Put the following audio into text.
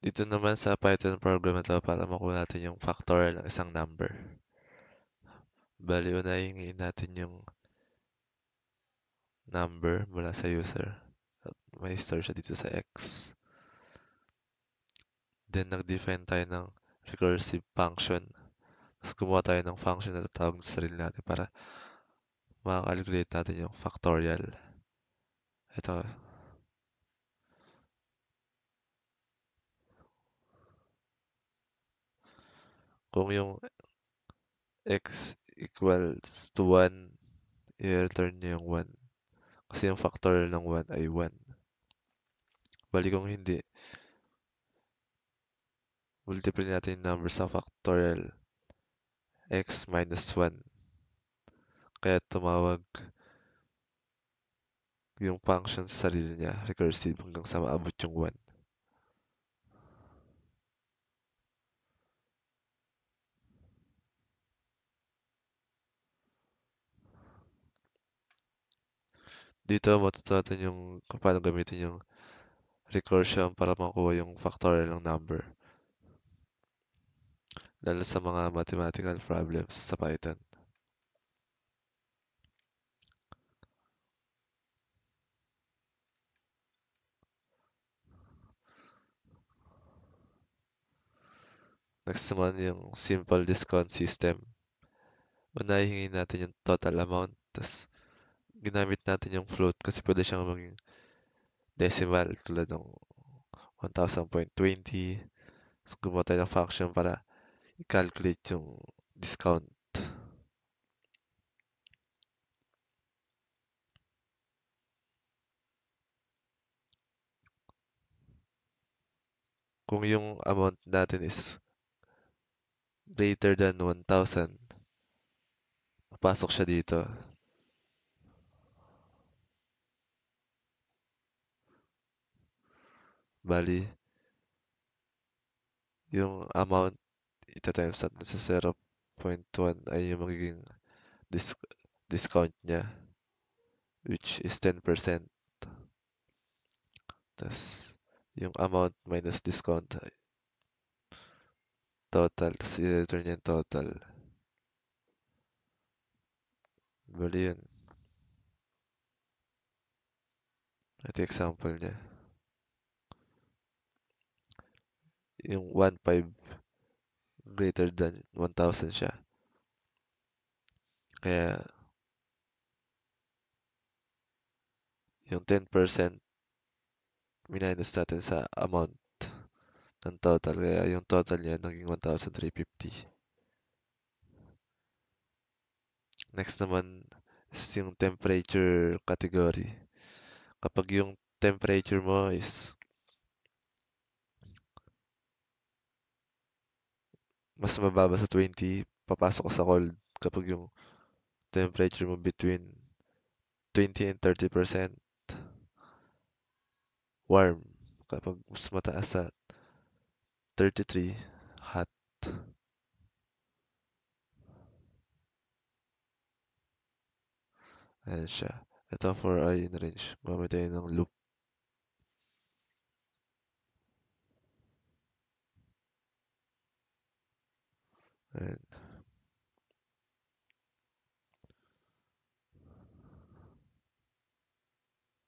Dito naman sa Python program na 'to para makuha natin yung factorial ng isang number. Bale unahin natin yung number mula sa user at may store siya dito sa x. Then nag-define tayo ng recursive function. Tapos gumawa tayo ng function na tatawag sa sarili natin para maka-calculate natin yung factorial. Ito, kung yung x equals to 1, i-return niya yung 1. Kasi yung factorial ng 1 ay 1. Bali kung hindi, multiply natin yung number sa factorial x minus 1. Kaya tumawag yung function sa sarili niya, recursive, hanggang sa maabot yung 1. Dito matutunan natin yung kung paano gamitin yung recursion para makuha yung factorial ng number. Lalo sa mga mathematical problems sa Python. Next naman yung simple discount system. Unahin natin yung total amount, tapos ginamit natin yung float kasi pwede siyang maging decimal tulad ng 1000.20. So, gumawa tayo ng function para i-calculate yung discount. Kung yung amount natin is greater than 1,000, papasok siya dito. Bali, yung amount ita-times natin sa 0.1 ay yung magiging dis discount niya, which is 10%. Tas yung amount minus discount ay total, tas i-return niya yung total. Bali yun. Ito yung example niya. Yung 1,500 greater than 1,000 siya. Kaya yung 10% minus natin sa amount ng total. Kaya yung total niya naging 1,350. Next naman is yung temperature category. Kapag yung temperature mo is mas mababa sa 20, papasok ka sa cold. Kapag yung temperature mo between 20 and 30% warm. Kapag mas mataas sa 33, hot. Ayan siya. Ito for I in range. Gumamit tayo ng loop. Ayan.